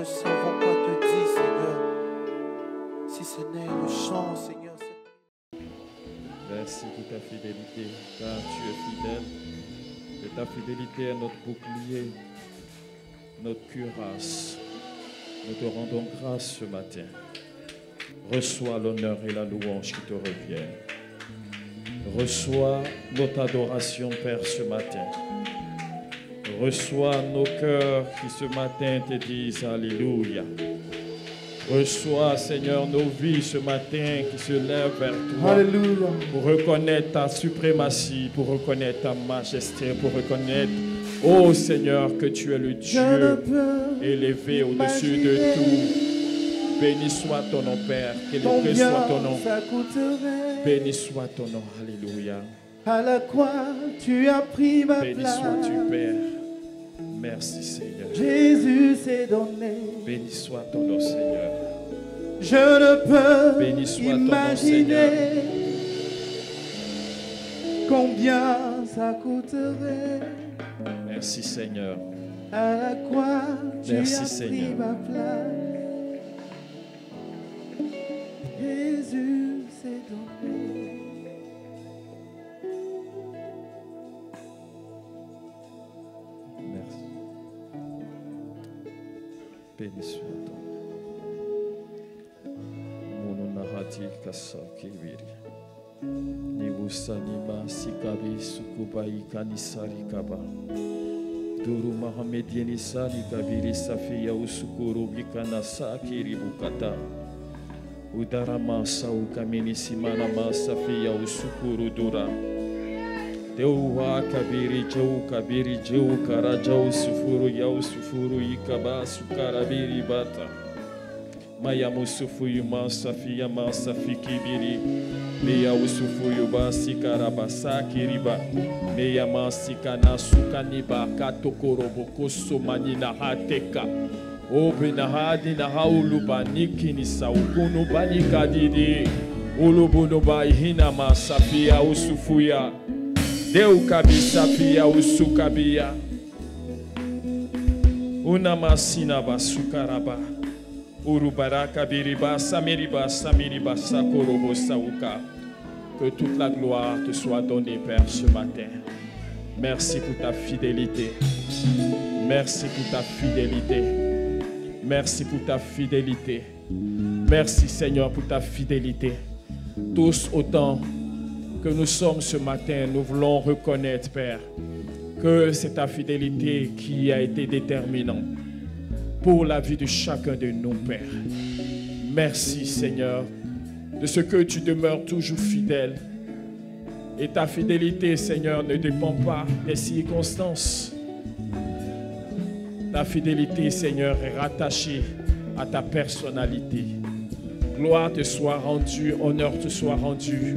ne savons quoi te dire, Seigneur. Si ce n'est le chant, Seigneur. Merci pour ta fidélité, car tu es fidèle. Et ta fidélité est notre bouclier, notre cuirasse. Nous te rendons grâce ce matin. Reçois l'honneur et la louange qui te reviennent. Reçois notre adoration, Père, ce matin. Reçois nos cœurs qui ce matin te disent Alléluia. Reçois, Seigneur, nos vies ce matin qui se lèvent vers toi. Alléluia. Pour reconnaître ta suprématie, pour reconnaître ta majesté, pour reconnaître, ô Seigneur, que tu es le Dieu élevé au-dessus de tout. Béni soit ton nom, Père. Qu'élevé soit ton nom. Béni soit ton nom. Alléluia. À la croix, tu as pris ma place. Béni sois-tu, Père. Merci, Seigneur. Jésus s'est donné. Béni soit ton nom, Seigneur. Je ne peux Béni soit ton nom, imaginer Seigneur. combien ça coûterait. Merci, Seigneur. À la croix, tu Merci, as Seigneur. pris ma place. Jésus s'est donné. Merci. Béni soit ton nom. Mononahati kasakiviri. Nibusanima sikabi sukubai kanisari kaba. Duru Mahamedieni sani kabiri safia usukuru bikana sakiri bukata. Udarama sau kamini simana masafia usukuru dura. Deuha kabiri jau karajau sufuru yau sufuru ikaba sukarabiri bata. Mayamu sufuyu masafia masafikibiri. Meya usufuyu basi karabasaki riba. Meya masika nasukaniba katokorobo kosomani na hateka. Obe na hadi na haulubaniki ni saukunu banika didi. Ulubuno baihina masafia usufuya. Deu kabisa pia usukabia. Una masina basukaraba. Urubaraka biriba samiriba samiriba sakorobo sauka. Que toute la gloire te soit donnée, Père, ce matin. Merci pour ta fidélité. Merci pour ta fidélité. Merci pour ta fidélité. Merci, Seigneur, pour ta fidélité. Tous autant que nous sommes ce matin, nous voulons reconnaître, Père, que c'est ta fidélité qui a été déterminante pour la vie de chacun de nous, Père. Merci, Seigneur, de ce que tu demeures toujours fidèle. Et ta fidélité, Seigneur, ne dépend pas des circonstances. Ta fidélité, Seigneur, est rattachée à ta personnalité. Gloire te soit rendue, honneur te soit rendu,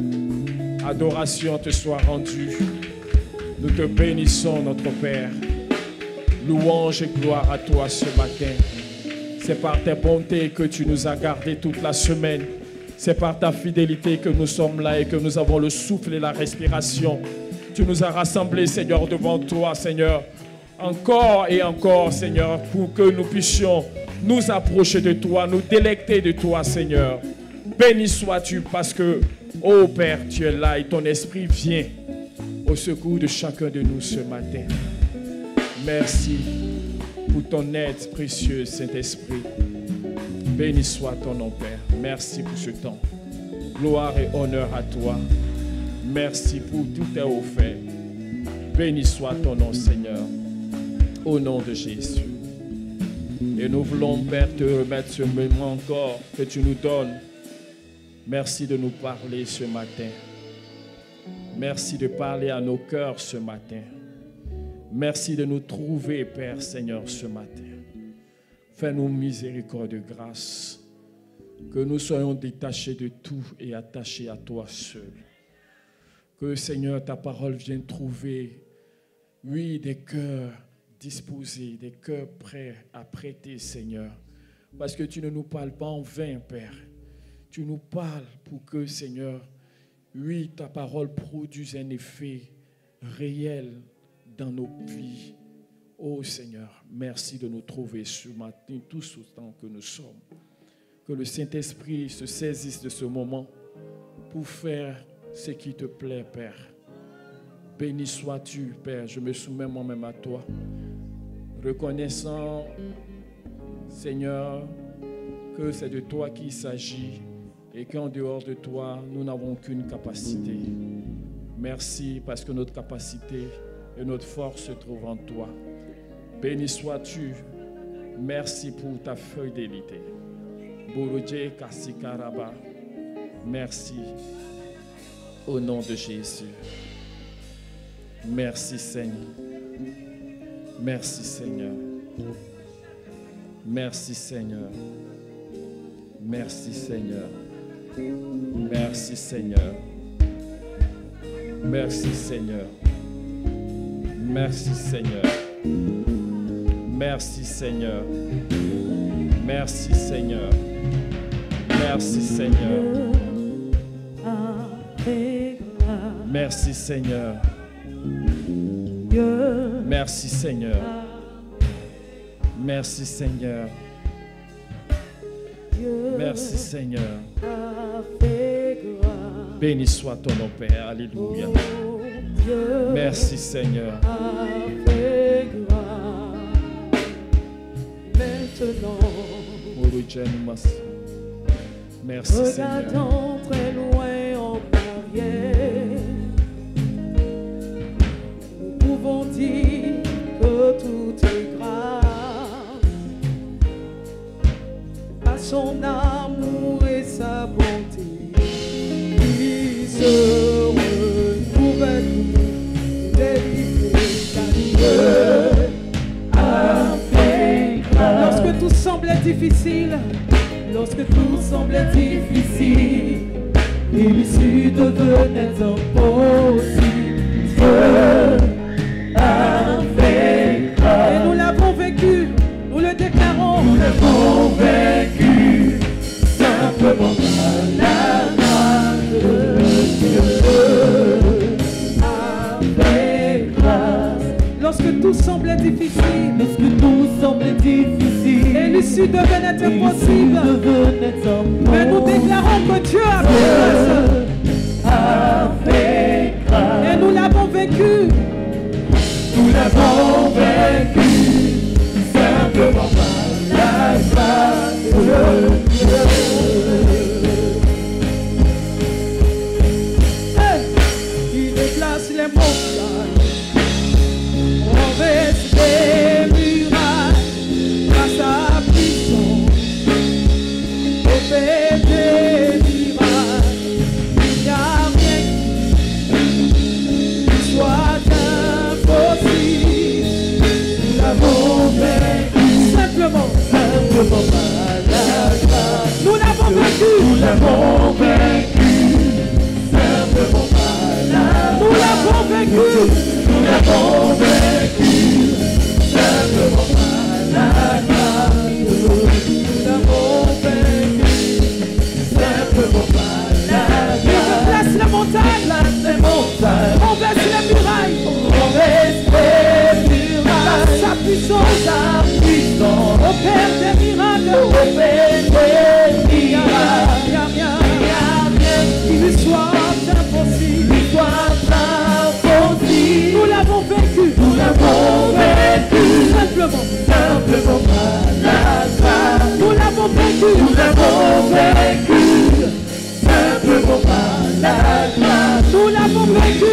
adoration te soit rendue. Nous te bénissons, notre Père. Louange et gloire à toi ce matin. C'est par tes bontés que tu nous as gardés toute la semaine. C'est par ta fidélité que nous sommes là et que nous avons le souffle et la respiration. Tu nous as rassemblés, Seigneur, devant toi, Seigneur. Encore et encore, Seigneur, pour que nous puissions nous approcher de toi, nous délecter de toi, Seigneur. Béni sois-tu parce que, ô Père, tu es là et ton esprit vient au secours de chacun de nous ce matin. Merci pour ton aide précieuse, Saint-Esprit. Béni soit ton nom, Père. Merci pour ce temps. Gloire et honneur à toi. Merci pour tout tes offert. Béni soit ton nom, Seigneur. Au nom de Jésus. Et nous voulons, Père, te remettre ce moment encore que tu nous donnes. Merci de nous parler ce matin. Merci de parler à nos cœurs ce matin. Merci de nous trouver, Père Seigneur, ce matin. Fais-nous miséricorde de grâce. Que nous soyons détachés de tout et attachés à toi seul. Que, Seigneur, ta parole vienne trouver, oui, des cœurs disposés, des cœurs prêts à prêter, Seigneur. Parce que tu ne nous parles pas en vain, Père. Tu nous parles pour que, Seigneur, oui, ta parole produise un effet réel dans nos vies. Oh Seigneur, merci de nous trouver ce matin, tous autant que nous sommes. Que le Saint-Esprit se saisisse de ce moment pour faire ce qui te plaît, Père. Béni sois-tu, Père. Je me soumets moi-même à toi. Reconnaissant, Seigneur, que c'est de toi qu'il s'agit et qu'en dehors de toi, nous n'avons aucune capacité. Merci parce que notre capacité et notre force se trouvent en toi. Béni sois-tu. Merci pour ta fidélité. Borodje Kasikaraba. Merci. Au nom de Jésus. Merci Seigneur. Merci Seigneur. Merci Seigneur. Merci Seigneur. Merci Seigneur. Merci Seigneur. Merci Seigneur. Merci Seigneur. Merci Seigneur. Merci Seigneur. Merci Seigneur. Merci Seigneur. Merci Seigneur. Merci Seigneur. Béni soit ton nom, Père. Alléluia. Merci Seigneur. Merci Seigneur. Regardons très loin en arrière. Nous pouvons dire que tout est grâce à son amour et sa bonté. Il se renouvelle délivrer avec grâce. Lorsque tout semblait difficile, lorsque tout semblait difficile, et l'issue devenait impossible. Avec grâce. Et nous l'avons vécu, nous le déclarons. Nous l'avons vécu simplement par la grâce de Dieu. Avec grâce. Lorsque tout semblait difficile, lorsque tout semblait difficile, et l'issue devenait impossible, mais nous déclarons que Dieu a fait grâce. Et nous l'avons vécu. Nous l'avons vécu simplement par la grâce de Dieu. Il déplace les montagnes, renverse les murailles, grâce à puissance, et fait des miracles. Il n'y a rien qui soit impossible. Nous l'avons vécu simplement par la grâce. Nous l'avons vécu. Nous l'avons vécu simplement par la grâce. Nous l'avons vécu. Nous l'avons vécu simplement par la grâce. Nous l'avons vécu simplement par la grâce. Il déplace les montagnes, renverse les murailles, sa puissance, opère des miracles, il n'y a rien qui lui soit impossible. Nous l'avons vécu simplement par la grâce. Nous l'avons vécu simplement par la grâce. Nous l'avons vécu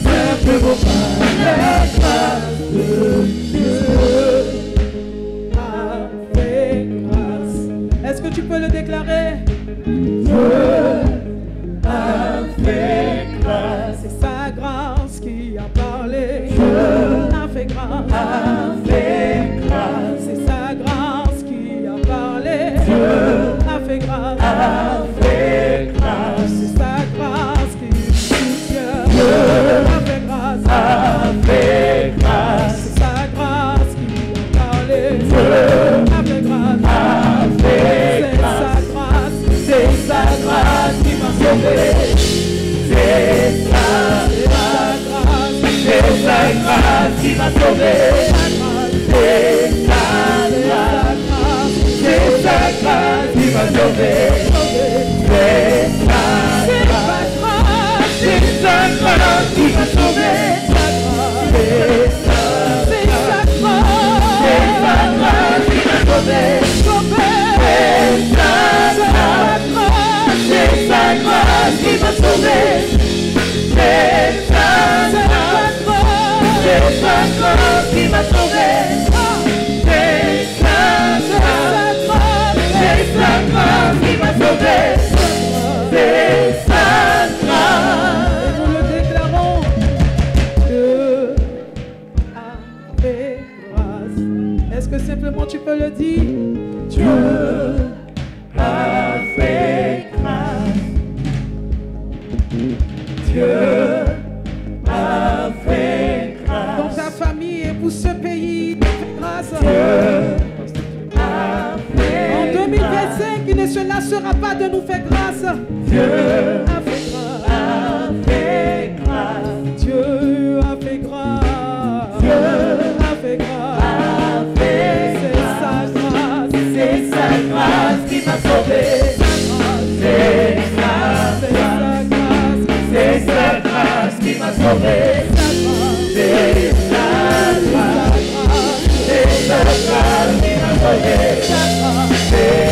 simplement par la grâce de Dieu. Avec grâce. Est-ce que tu peux le déclarer? Dieu a fait grâce. C'est sa grâce qui a parlé. Dieu a fait grâce. C'est sa grâce qui a parlé. Dieu a fait grâce. C'est sa grâce qui soutient. Dieu a fait grâce. C'est sa grâce qui a parlé. Dieu a fait grâce. C'est sa grâce qui m'a sauvé. C'est sa grâce. sauvé. C'est sa grâce, c'est sa grâce qui m'a sauvé. C'est sa grâce, c'est sa grâce qui m'a sauvé. C'est sa grâce qui m'a sauvé. C'est sa grâce qui m'a sauvé. C'est sa grâce qui m'a sauvé. C'est sa grâce qui m'a sauvé. C'est sa grâce. Et nous le déclarons. Dieu a fait grâce. Est-ce que simplement tu peux le dire? Dieu a fait grâce. Dieu a fait grâce. Dans ta famille et pour ce pays, Dieu a fait grâce. Dieu a fait grâce. En 2025, il ne se lassera pas de nous faire grâce. Dieu a fait grâce. A fait grâce. Dieu a fait grâce. Dieu a fait grâce. C'est sa grâce. C'est sa grâce qui m'a sauvé. C'est sa grâce. C'est sa grâce qui m'a sauvé. C'est sa grâce. C'est sa grâce qui m'a sauvé. C'est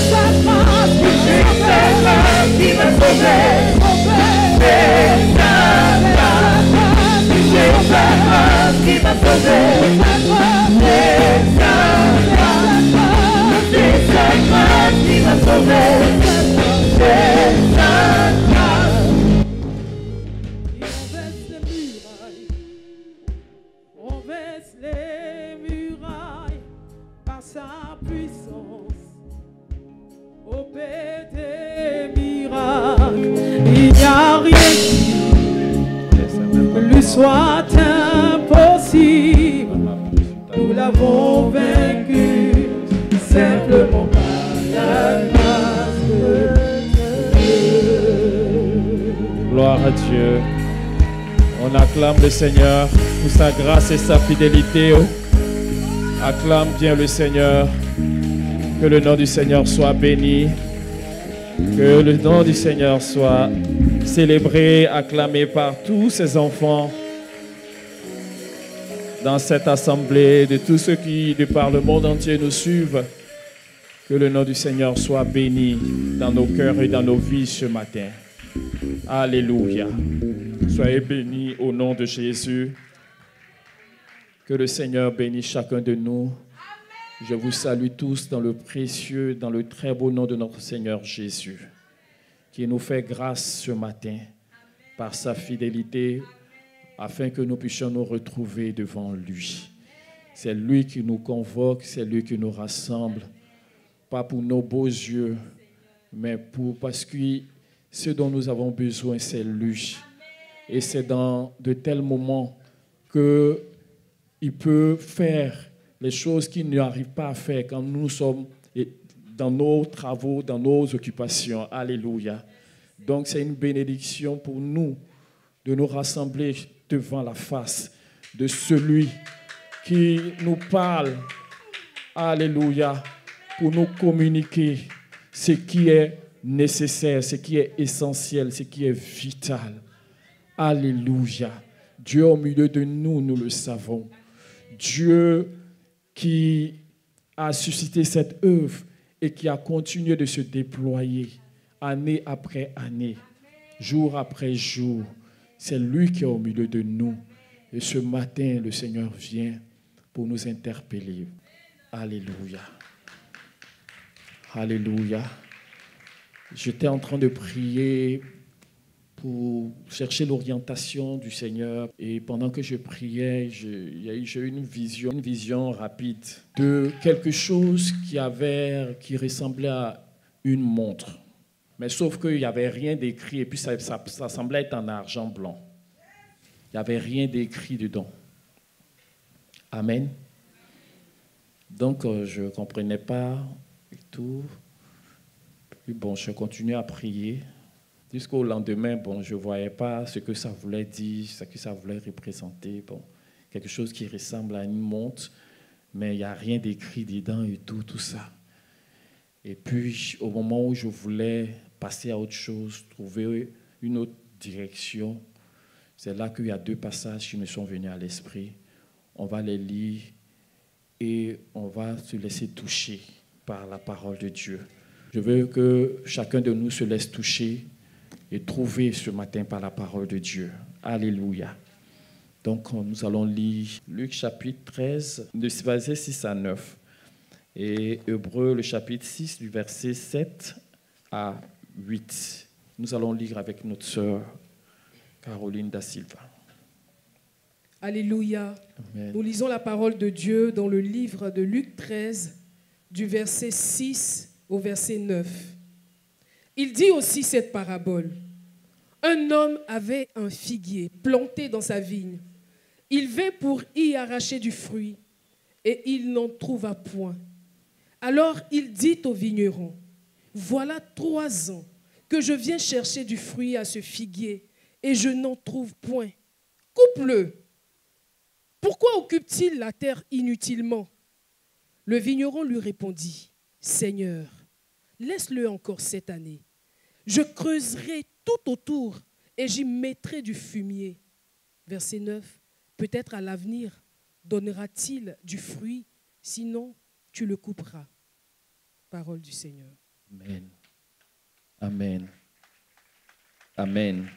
sa grâce qui m'a sauvé. C'est sa grâce. C'est sa grâce qui m'a sauvé. C'est sa grâce. C'est sa grâce qui m'a sauvé. C'est sa grâce. On baisse les murailles par sa puissance. Opère des miracles. Il n'y a rien qui lui soit impossible. Nous l'avons vaincu simplement par la grâce de Dieu. Gloire à Dieu. On acclame le Seigneur pour sa grâce et sa fidélité. Acclame bien le Seigneur. Que le nom du Seigneur soit béni. Que le nom du Seigneur soit célébré, acclamé par tous ses enfants dans cette assemblée, de tous ceux qui, de par le monde entier, nous suivent. Que le nom du Seigneur soit béni dans nos cœurs et dans nos vies ce matin. Alléluia. Soyez bénis au nom de Jésus. Que le Seigneur bénisse chacun de nous. Je vous salue tous dans le précieux, dans le très beau nom de notre Seigneur Jésus, qui nous fait grâce ce matin par sa fidélité, afin que nous puissions nous retrouver devant lui. C'est lui qui nous convoque, c'est lui qui nous rassemble, pas pour nos beaux yeux, mais parce que ce dont nous avons besoin, c'est lui. Et c'est dans de tels moments qu'il peut faire les choses qu'il n'arrive pas à faire quand nous sommes dans nos travaux, dans nos occupations. Alléluia. Donc c'est une bénédiction pour nous de nous rassembler devant la face de celui qui nous parle. Alléluia. Pour nous communiquer ce qui est nécessaire, ce qui est essentiel, ce qui est vital. Alléluia. Dieu au milieu de nous, nous le savons. Dieu qui a suscité cette œuvre et qui a continué de se déployer année après année, jour après jour. C'est lui qui est au milieu de nous. Et ce matin, le Seigneur vient pour nous interpeller. Alléluia. Alléluia. J'étais en train de prier pour chercher l'orientation du Seigneur. Et pendant que je priais, j'ai eu une vision rapide de quelque chose qui ressemblait à une montre. Mais sauf qu'il n'y avait rien d'écrit et puis ça semblait être en argent blanc. Il n'y avait rien d'écrit dedans. Amen. Donc, je ne comprenais pas et tout. Puis bon, je continuais à prier. Jusqu'au lendemain, bon, je ne voyais pas ce que ça voulait dire, ce que ça voulait représenter. Bon, quelque chose qui ressemble à une montre, mais il n'y a rien d'écrit dedans et tout ça. Et puis, au moment où je voulais passer à autre chose, trouver une autre direction, c'est là qu'il y a 2 passages qui me sont venus à l'esprit. On va les lire et on va se laisser toucher par la parole de Dieu. Je veux que chacun de nous se laisse toucher et trouver ce matin par la parole de Dieu. Alléluia. Donc, nous allons lire Luc chapitre 13, de verset 6 à 9. Et Hébreux, le chapitre 6, du verset 7 à 8. Nous allons lire avec notre sœur Caroline da Silva. Alléluia. Amen. Nous lisons la parole de Dieu dans le livre de Luc 13, du verset 6 au verset 9. Il dit aussi cette parabole. Un homme avait un figuier planté dans sa vigne. Il vint pour y arracher du fruit et il n'en trouva point. Alors il dit au vigneron, voilà 3 ans que je viens chercher du fruit à ce figuier et je n'en trouve point. Coupe-le. Pourquoi occupe-t-il la terre inutilement? Le vigneron lui répondit, Seigneur, laisse-le encore cette année. Je creuserai tout autour et j'y mettrai du fumier. Verset 9. Peut-être à l'avenir donnera-t-il du fruit, sinon tu le couperas. Parole du Seigneur. Amen. Amen. Amen.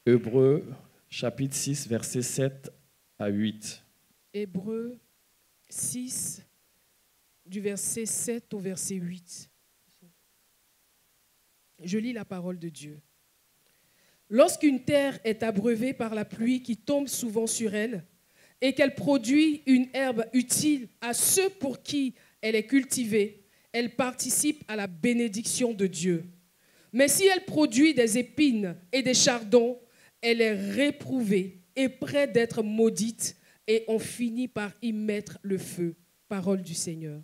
Hébreux, chapitre 6, versets 7 à 8. Hébreux 6, du verset 7 au verset 8. Je lis la parole de Dieu. Lorsqu'une terre est abreuvée par la pluie qui tombe souvent sur elle et qu'elle produit une herbe utile à ceux pour qui elle est cultivée, elle participe à la bénédiction de Dieu. Mais si elle produit des épines et des chardons, elle est réprouvée et près d'être maudite et on finit par y mettre le feu. Parole du Seigneur.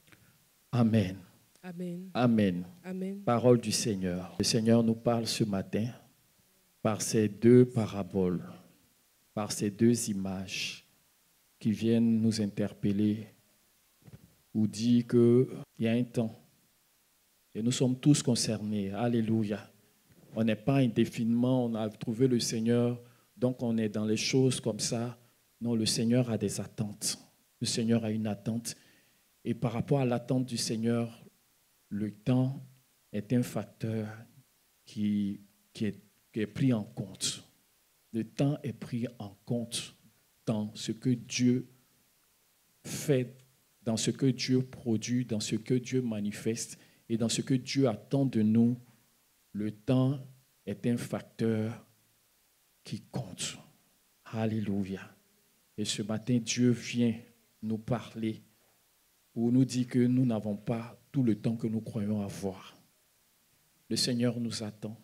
Amen. Amen. Amen. Amen. Parole du Seigneur. Le Seigneur nous parle ce matin par ces 2 paraboles, par ces 2 images qui viennent nous interpeller ou dire qu'il y a un temps et nous sommes tous concernés. Alléluia. On n'est pas indéfiniment, on a trouvé le Seigneur, donc on est dans les choses comme ça. Non, le Seigneur a des attentes. Le Seigneur a une attente. Et par rapport à l'attente du Seigneur, le temps est un facteur qui est pris en compte. Le temps est pris en compte dans ce que Dieu fait, dans ce que Dieu produit, dans ce que Dieu manifeste et dans ce que Dieu attend de nous. Le temps est un facteur qui compte. Alléluia. Et ce matin, Dieu vient nous parler pour nous dire que nous n'avons pas tout le temps que nous croyons avoir. Le Seigneur nous attend.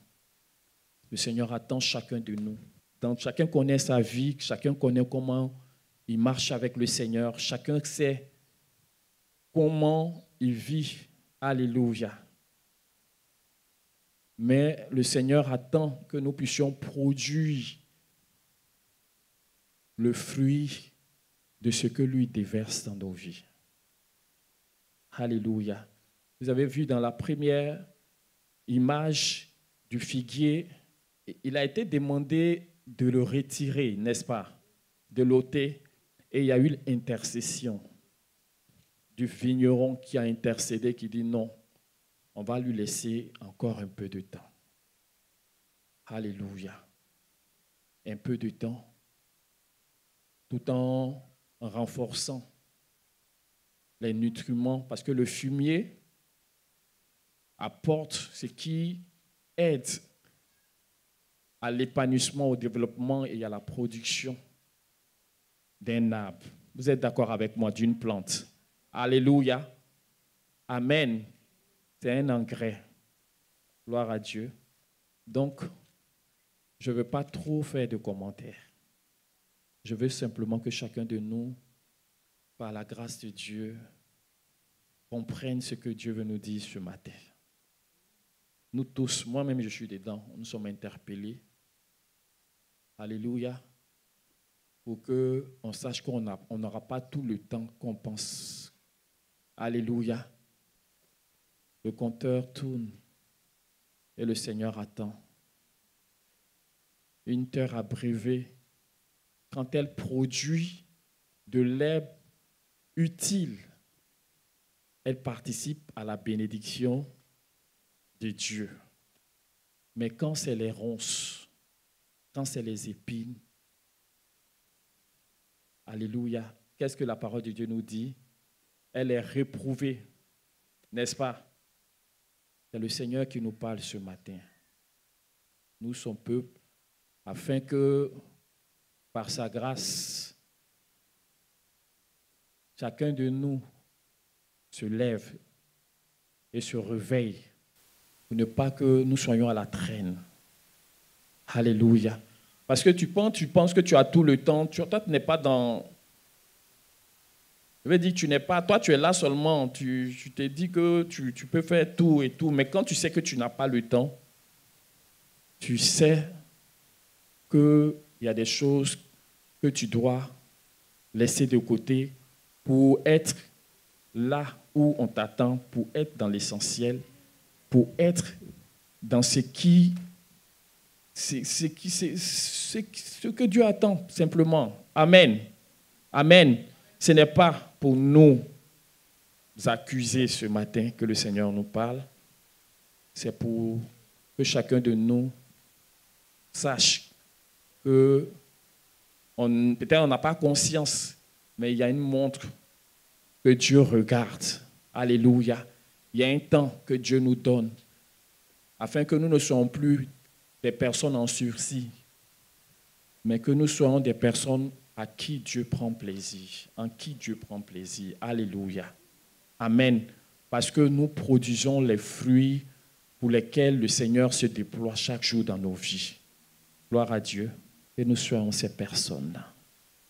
Le Seigneur attend chacun de nous. Donc, chacun connaît sa vie, chacun connaît comment il marche avec le Seigneur, chacun sait comment il vit. Alléluia. Mais le Seigneur attend que nous puissions produire le fruit de ce que lui déverse dans nos vies. Alléluia. Vous avez vu dans la première image du figuier, il a été demandé de le retirer, n'est-ce pas, de l'ôter. Et il y a eu l'intercession du vigneron qui a intercédé, qui dit non, on va lui laisser encore un peu de temps. Alléluia. Un peu de temps, tout en renforçant les nutriments, parce que le fumier apporte ce qui aide à l'épanouissement, au développement et à la production d'un arbre. Vous êtes d'accord avec moi, d'une plante. Alléluia. Amen. C'est un engrais. Gloire à Dieu. Donc, je ne veux pas trop faire de commentaires. Je veux simplement que chacun de nous, par la grâce de Dieu, comprenne ce que Dieu veut nous dire ce matin. Nous tous, moi-même je suis dedans, nous sommes interpellés. Alléluia. pour qu'on sache qu'on n'aura pas tout le temps qu'on pense. Alléluia. Le compteur tourne et le Seigneur attend. Une terre abreuvée, quand elle produit de l'herbe utile, elle participe à la bénédiction de Dieu. Mais quand c'est les ronces, quand c'est les épines, alléluia, qu'est-ce que la parole de Dieu nous dit? Elle est réprouvée, n'est-ce pas? C'est le Seigneur qui nous parle ce matin. Nous, son peuple, afin que, par sa grâce, chacun de nous se lève et se réveille pour ne pas que nous soyons à la traîne. Alléluia. Parce que tu penses que tu as tout le temps. Toi, tu n'es pas dans... Je veux dire, tu n'es pas... Toi, tu es là seulement. Tu te dis que tu peux faire tout et tout. Mais quand tu sais que tu n'as pas le temps, tu sais qu'il y a des choses que tu dois laisser de côté pour être là où on t'attend, pour être dans l'essentiel, pour être dans ce que Dieu attend, simplement. Amen. Amen. Ce n'est pas pour nous accuser ce matin que le Seigneur nous parle. C'est pour que chacun de nous sache que peut-être on n'a pas conscience, mais il y a une montre que Dieu regarde. Alléluia. Il y a un temps que Dieu nous donne afin que nous ne soyons plus des personnes en sursis, mais que nous soyons des personnes à qui Dieu prend plaisir, en qui Dieu prend plaisir. Alléluia. Amen. Parce que nous produisons les fruits pour lesquels le Seigneur se déploie chaque jour dans nos vies. Gloire à Dieu. Que nous soyons ces personnes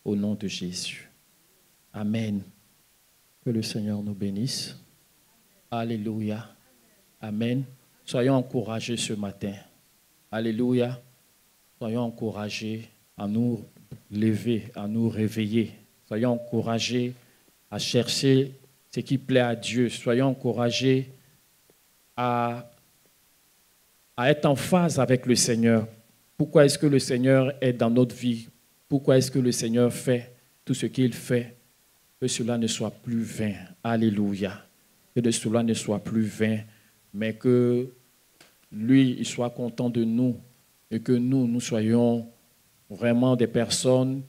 au nom de Jésus. Amen. Que le Seigneur nous bénisse. Alléluia. Amen. Soyons encouragés ce matin. Alléluia. Soyons encouragés à nous lever, à nous réveiller. Soyons encouragés à chercher ce qui plaît à Dieu. Soyons encouragés à être en phase avec le Seigneur. Pourquoi est-ce que le Seigneur est dans notre vie? Pourquoi est-ce que le Seigneur fait tout ce qu'il fait? Que cela ne soit plus vain. Alléluia. Que cela ne soit plus vain, mais que lui, il soit content de nous et que nous soyons vraiment des personnes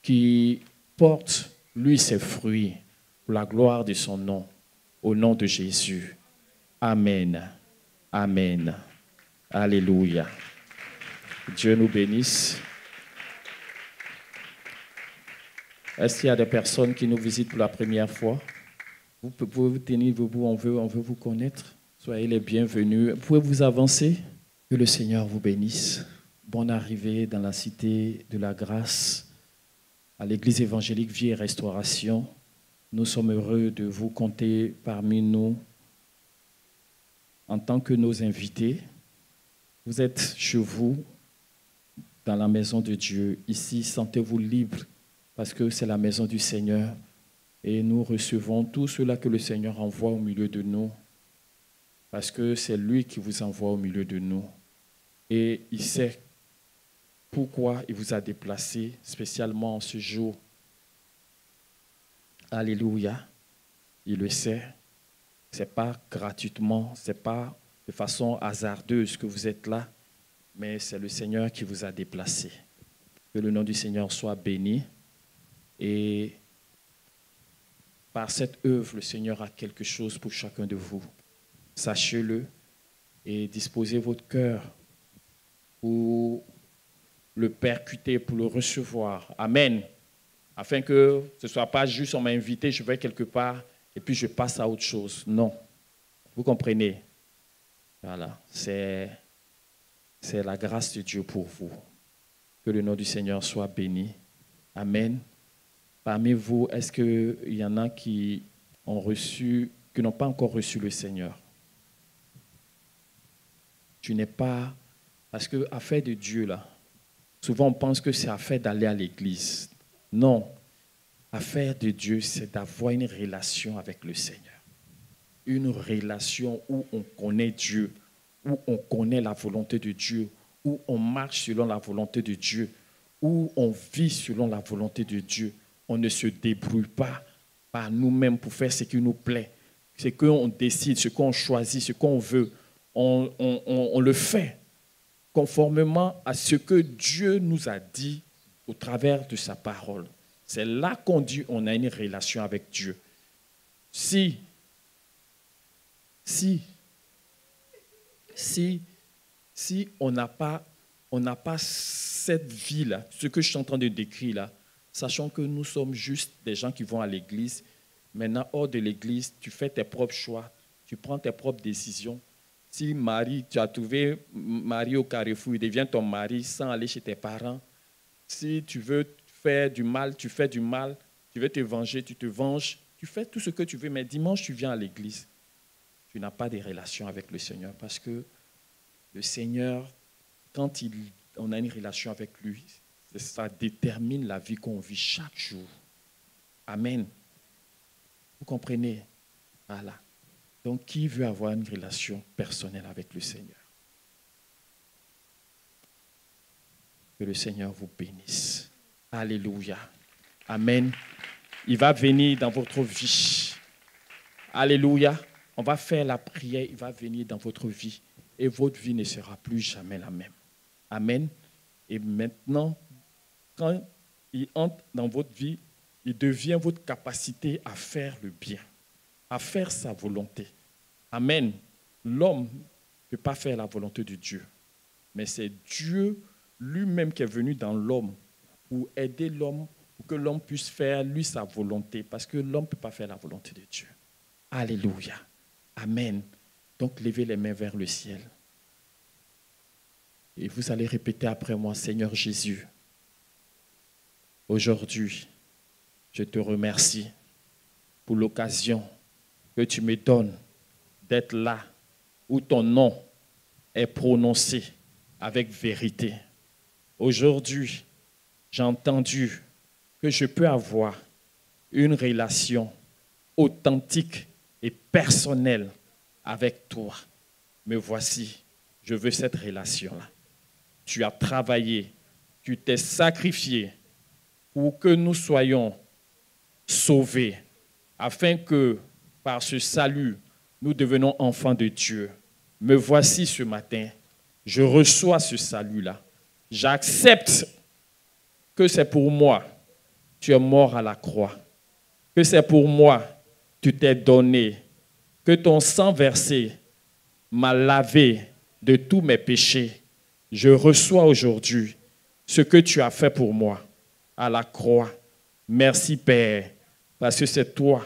qui portent, lui, ses fruits pour la gloire de son nom, au nom de Jésus. Amen. Amen. Alléluia. Dieu nous bénisse. Est-ce qu'il y a des personnes qui nous visitent pour la première fois? Vous pouvez vous tenir debout, on veut vous connaître. Soyez les bienvenus. Vous pouvez vous avancer. Que le Seigneur vous bénisse. Bonne arrivée dans la cité de la grâce, à l'église évangélique Vie et Restauration. Nous sommes heureux de vous compter parmi nous en tant que nos invités. Vous êtes chez vous, dans la maison de Dieu. Ici, sentez-vous libre parce que c'est la maison du Seigneur. Et nous recevons tout cela que le Seigneur envoie au milieu de nous parce que c'est lui qui vous envoie au milieu de nous. Et il sait pourquoi il vous a déplacé spécialement en ce jour. Alléluia. Il le sait. Ce n'est pas gratuitement, ce n'est pas de façon hasardeuse que vous êtes là, mais c'est le Seigneur qui vous a déplacé. Que le nom du Seigneur soit béni. Et par cette œuvre, le Seigneur a quelque chose pour chacun de vous. Sachez-le et disposez votre cœur pour le percuter, pour le recevoir. Amen. Afin que ce ne soit pas juste on m'a invité, je vais quelque part et puis je passe à autre chose. Non. Vous comprenez? Voilà. C'est la grâce de Dieu pour vous. Que le nom du Seigneur soit béni. Amen. Parmi vous, est-ce qu'il y en a qui n'ont pas encore reçu le Seigneur? Tu n'es pas... Parce que affaire de Dieu, là, souvent on pense que c'est affaire d'aller à l'église. Non. Affaire de Dieu, c'est d'avoir une relation avec le Seigneur. Une relation où on connaît Dieu, où on connaît la volonté de Dieu, où on marche selon la volonté de Dieu, où on vit selon la volonté de Dieu. On ne se débrouille pas par nous-mêmes pour faire ce qui nous plaît. Ce qu'on décide, ce qu'on choisit, ce qu'on veut, on le fait conformément à ce que Dieu nous a dit au travers de sa parole. C'est là qu'on dit on a une relation avec Dieu. Si on n'a pas cette vie-là, ce que je suis en train de décrire là, sachant que nous sommes juste des gens qui vont à l'église, maintenant hors de l'église, tu fais tes propres choix, tu prends tes propres décisions. Si tu as trouvé mari au Carrefour, il devient ton mari sans aller chez tes parents. Si tu veux faire du mal, tu fais du mal. Tu veux te venger, tu te venges. Tu fais tout ce que tu veux, mais dimanche, tu viens à l'église. Tu n'as pas de relation avec le Seigneur parce que le Seigneur, quand on a une relation avec lui, ça détermine la vie qu'on vit chaque jour. Amen. Vous comprenez? Voilà. Donc, qui veut avoir une relation personnelle avec le Seigneur? Que le Seigneur vous bénisse. Alléluia. Amen. Il va venir dans votre vie. Alléluia. On va faire la prière. Il va venir dans votre vie. Et votre vie ne sera plus jamais la même. Amen. Et maintenant, quand il entre dans votre vie, il devient votre capacité à faire le bien, à faire sa volonté. Amen. L'homme ne peut pas faire la volonté de Dieu. Mais c'est Dieu lui-même qui est venu dans l'homme pour aider l'homme, pour que l'homme puisse faire, lui, sa volonté. Parce que l'homme ne peut pas faire la volonté de Dieu. Alléluia. Amen. Donc, levez les mains vers le ciel. Et vous allez répéter après moi, Seigneur Jésus, aujourd'hui, je te remercie pour l'occasion que tu me donnes d'être là où ton nom est prononcé avec vérité. Aujourd'hui, j'ai entendu que je peux avoir une relation authentique et personnelle avec toi. Me voici, je veux cette relation-là. Tu as travaillé, tu t'es sacrifié pour que nous soyons sauvés, afin que par ce salut, nous devenons enfants de Dieu. Me voici ce matin, je reçois ce salut-là. J'accepte que c'est pour moi, tu es mort à la croix, que c'est pour moi, tu t'es donné, que ton sang versé m'a lavé de tous mes péchés. Je reçois aujourd'hui ce que tu as fait pour moi à la croix. Merci Père, parce que c'est toi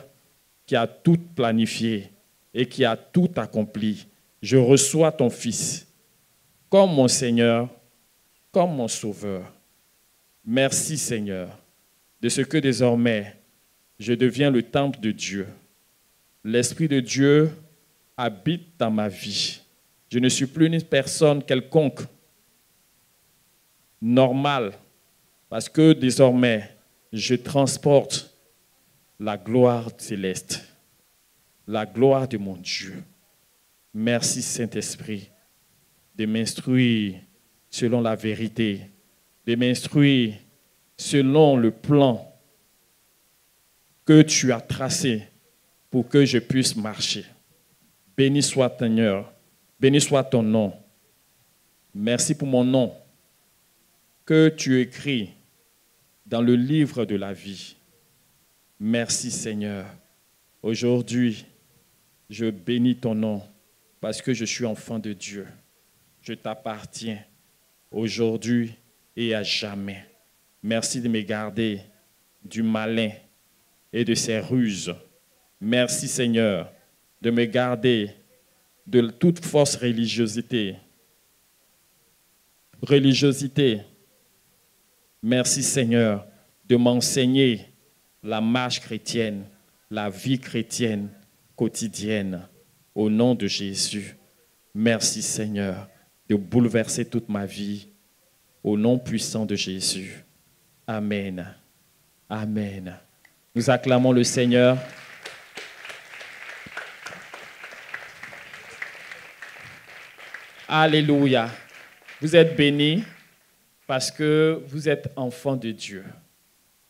qui as tout planifié et qui as tout accompli. Je reçois ton Fils comme mon Seigneur, comme mon Sauveur. Merci Seigneur, de ce que désormais je deviens le temple de Dieu. L'Esprit de Dieu habite dans ma vie. Je ne suis plus une personne quelconque, normale, parce que désormais, je transporte la gloire céleste, la gloire de mon Dieu. Merci Saint-Esprit de m'instruire selon la vérité, de m'instruire selon le plan que tu as tracé pour que je puisse marcher. Béni soit Seigneur, béni soit ton nom. Merci pour mon nom que tu écris dans le livre de la vie. Merci Seigneur. Aujourd'hui, je bénis ton nom parce que je suis enfant de Dieu. Je t'appartiens aujourd'hui et à jamais. Merci de me garder du malin et de ses ruses. Merci Seigneur de me garder de toute fausse religiosité. Merci Seigneur de m'enseigner la marche chrétienne, la vie chrétienne quotidienne. Au nom de Jésus, merci Seigneur de bouleverser toute ma vie. Au nom puissant de Jésus. Amen. Amen. Nous acclamons le Seigneur. Alléluia. Vous êtes bénis parce que vous êtes enfants de Dieu.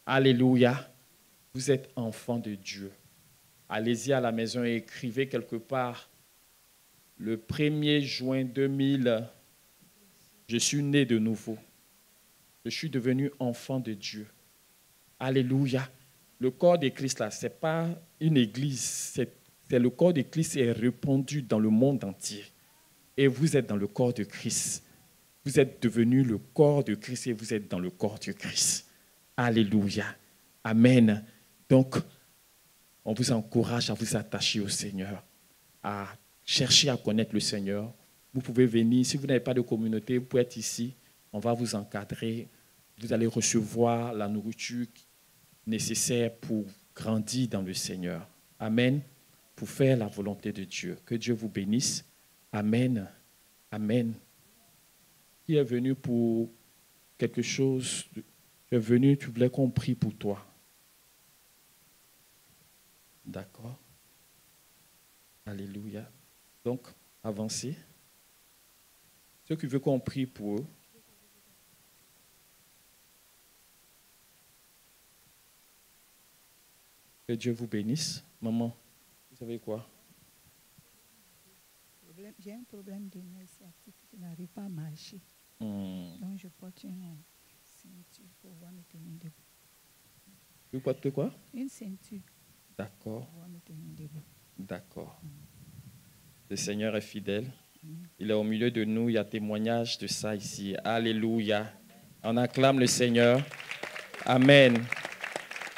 Alléluia. Vous êtes enfants de Dieu. Allez-y à la maison et écrivez quelque part. Le 1er juin 2000, je suis né de nouveau. Je suis devenu enfant de Dieu. Alléluia. Le corps de Christ, là, ce n'est pas une église. C'est le corps de Christ qui est répandu dans le monde entier. Et vous êtes dans le corps de Christ. Vous êtes devenu le corps de Christ et vous êtes dans le corps de Christ. Alléluia. Amen. Donc, on vous encourage à vous attacher au Seigneur, à chercher à connaître le Seigneur. Vous pouvez venir. Si vous n'avez pas de communauté, vous pouvez être ici. On va vous encadrer. Vous allez recevoir la nourriture nécessaire pour grandir dans le Seigneur. Amen. Pour faire la volonté de Dieu. Que Dieu vous bénisse. Amen. Amen. Qui est venu pour quelque chose? Tu es venu, tu voulais qu'on prie pour toi. D'accord. Alléluia. Donc, avancez. Ceux qui veulent qu'on prie pour eux. Que Dieu vous bénisse. Maman, vous savez quoi? J'ai un problème de nerf sciatique. Je n'arrive pas à marcher. Donc, je porte une ceinture pour pouvoir me tenir debout. Vous portez quoi? Une ceinture. D'accord. Pour pouvoir me tenir debout. D'accord. Le Seigneur est fidèle. Il est au milieu de nous. Il y a témoignage de ça ici. Alléluia. On acclame le Seigneur. Amen.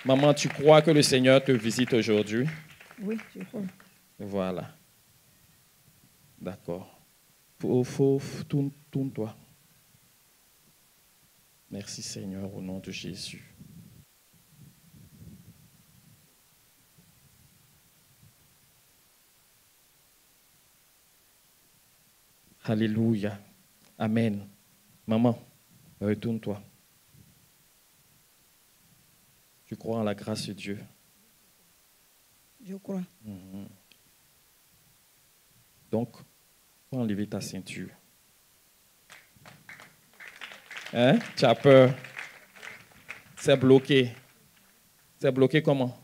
Maman, tu crois que le Seigneur te visite aujourd'hui? Oui, je crois. Voilà. D'accord. Tourne-toi. Merci Seigneur, au nom de Jésus. Alléluia. Amen. Maman, retourne-toi. Tu crois en la grâce de Dieu? Je crois. Donc, faut enlever ta ceinture. Hein? Tu as peur? C'est bloqué. C'est bloqué comment?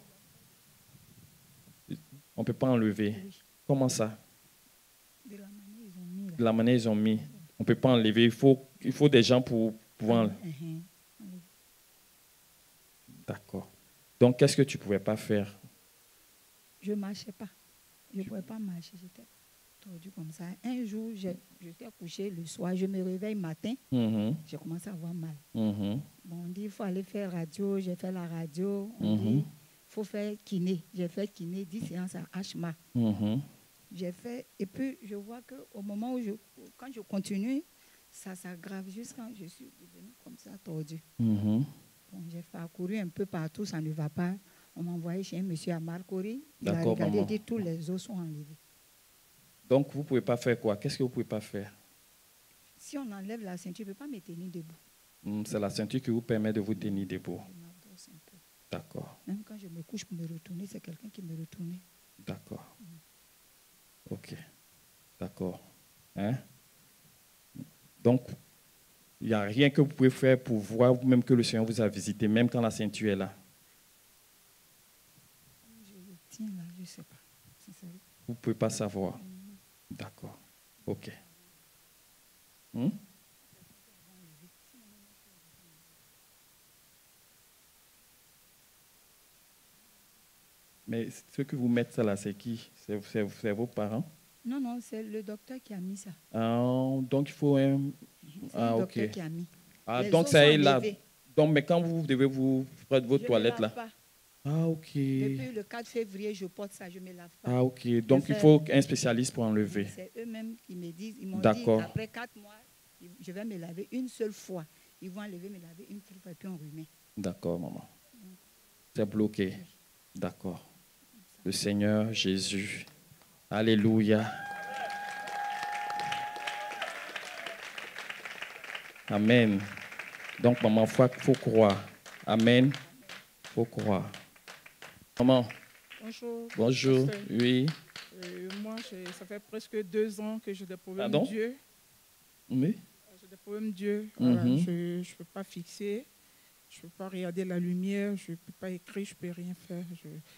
On ne peut pas enlever. Oui. Comment ça? De la manière ils ont mis. Là. De la manière ils ont mis. On ne peut pas enlever. Il faut des gens pour pouvoir enlever. D'accord. Donc, qu'est-ce que tu ne pouvais pas faire? Je ne marchais pas. Je ne pouvais pas marcher. J'étais tordue comme ça. Un jour, j'étais couchée le soir. Je me réveille matin. J'ai commencé à avoir mal. Bon, on dit, il faut aller faire radio. J'ai fait la radio. On dit, il faut faire kiné. J'ai fait kiné, 10 séances à HMA. J'ai fait, et puis je vois qu'au moment où quand je continue, ça s'aggrave jusqu'à je suis devenue comme ça tordue. Bon, j'ai parcouru un peu partout, ça ne va pas. On m'a envoyé chez un monsieur à Marcory. Il a regardé et dit tous les os sont enlevés. Donc, vous ne pouvez pas faire quoi? Qu'est-ce que vous ne pouvez pas faire? Si on enlève la ceinture, je ne peux pas me tenir debout. C'est la ceinture qui vous permet de vous tenir debout. Je m'adosse un peu. D'accord. Même quand je me couche pour me retourner, c'est quelqu'un qui me retourne. D'accord. OK. D'accord. Hein? Donc, il n'y a rien que vous pouvez faire pour voir même que le Seigneur vous a visité, même quand la ceinture est là. Je le tiens là, je ne sais pas. Vous ne pouvez pas savoir. D'accord. OK. Mais ceux que vous mettez ça là, c'est qui? C'est vos parents? Non, non, c'est le docteur qui a mis ça. Donc, il faut un... C'est le docteur qui a mis. Les donc, os ça sont est là. enlevés. Donc, mais quand vous devez vous faire votre toilette là? Pas. OK. Depuis le 4 février, je porte ça, je ne me lave pas. OK. Donc, il faut un spécialiste pour enlever. C'est eux-mêmes qui me disent, ils m'ont dit, après 4 mois, je vais me laver une seule fois. Ils vont enlever, me laver une seule fois et puis on remet. D'accord, maman. C'est bloqué. D'accord. Le Seigneur Jésus. Alléluia. Amen. Donc, maman, il faut croire. Amen. faut croire. Maman, Bonjour. bonjour. Pasteur. Oui. Moi, ça fait presque 2 ans que j'ai des problèmes Pardon? Dieu. Oui. J'ai des problèmes Dieu. Voilà, Mhm. je ne peux pas fixer. Je ne peux pas regarder la lumière. Je ne peux pas écrire. Je ne peux rien faire.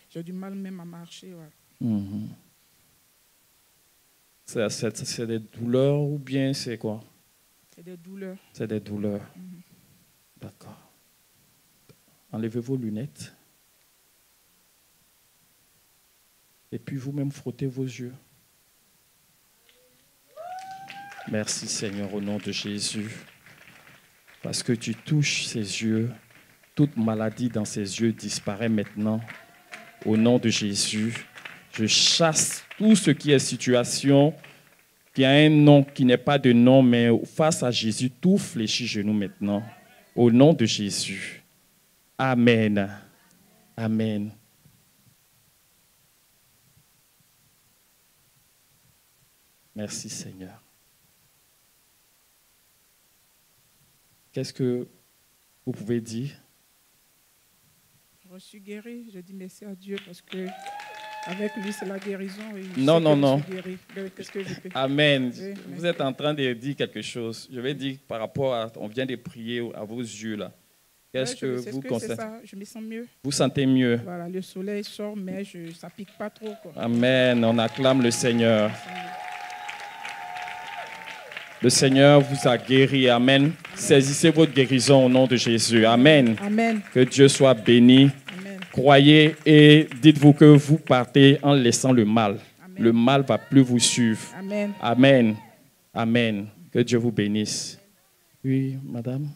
J'ai du mal même à marcher. Voilà. Mhm. C'est des douleurs ou bien c'est quoi? C'est des douleurs. C'est des douleurs. Mhm. D'accord. Enlevez vos lunettes. Et puis vous-même frottez vos yeux. Merci Seigneur au nom de Jésus. Parce que tu touches ses yeux. Toute maladie dans ses yeux disparaît maintenant. Au nom de Jésus, je chasse tout ce qui est situation, qui a un nom, qui n'est pas de nom, mais face à Jésus, tout fléchit genou maintenant. Au nom de Jésus. Amen. Amen. Merci Seigneur. Qu'est-ce que vous pouvez dire? Je suis guérie. Je dis merci à Dieu parce que avec lui, c'est la guérison. Et Non, je sais non, que non. je suis guérie. Qu'est-ce que je fais? Amen. Oui, Vous merci. êtes en train de dire quelque chose. Je vais dire par rapport à, on vient de prier à vos yeux là. Qu'est-ce Ouais, que c'est vous c'est constatez? ça. Je me sens mieux. Vous sentez mieux? Voilà, le soleil sort, mais ça pique pas trop, quoi. Amen. On acclame le Seigneur. Je me sens mieux. Le Seigneur vous a guéri. Amen. Saisissez votre guérison au nom de Jésus. Amen. Amen. Que Dieu soit béni. Amen. Croyez et dites-vous que vous partez en laissant le mal. Amen. Le mal ne va plus vous suivre. Amen. Amen. Amen. Que Dieu vous bénisse. Oui, madame.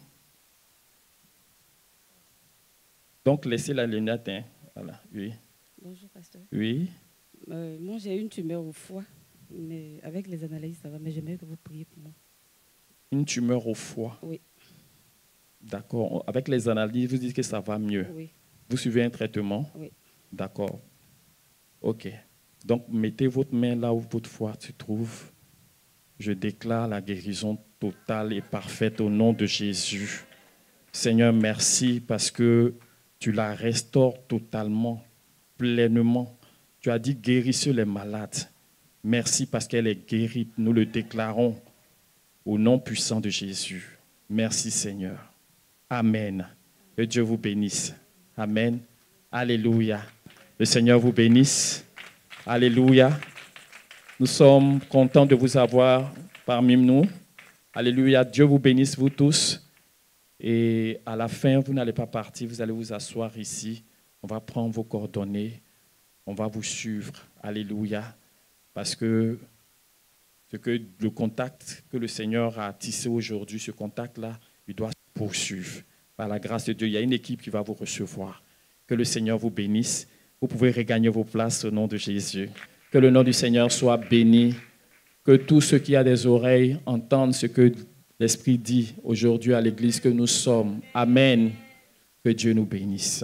Donc, laissez la lunette. Hein. Voilà. Oui. Bonjour, pasteur. Oui. Moi, j'ai une tumeur au foie, mais avec les analyses, ça va. Mais j'aimerais que vous priez pour moi. Une tumeur au foie. Oui. D'accord. Avec les analyses, vous dites que ça va mieux. Oui. Vous suivez un traitement? Oui. D'accord. OK. Donc, mettez votre main là où votre foie se trouve. Je déclare la guérison totale et parfaite au nom de Jésus. Seigneur, merci parce que tu la restaures totalement, pleinement. Tu as dit guérissez les malades. Merci parce qu'elle est guérie. Nous le déclarons au nom puissant de Jésus. Merci Seigneur. Amen. Que Dieu vous bénisse. Amen. Alléluia. Le Seigneur vous bénisse. Alléluia. Nous sommes contents de vous avoir parmi nous. Alléluia. Dieu vous bénisse, vous tous. Et à la fin, vous n'allez pas partir, vous allez vous asseoir ici. On va prendre vos coordonnées. On va vous suivre. Alléluia. Parce que le contact que le Seigneur a tissé aujourd'hui, ce contact-là, il doit se poursuivre. Par la grâce de Dieu, il y a une équipe qui va vous recevoir. Que le Seigneur vous bénisse. Vous pouvez regagner vos places au nom de Jésus. Que le nom du Seigneur soit béni. Que tous ceux qui ont des oreilles entendent ce que l'Esprit dit aujourd'hui à l'Église que nous sommes. Amen. Que Dieu nous bénisse.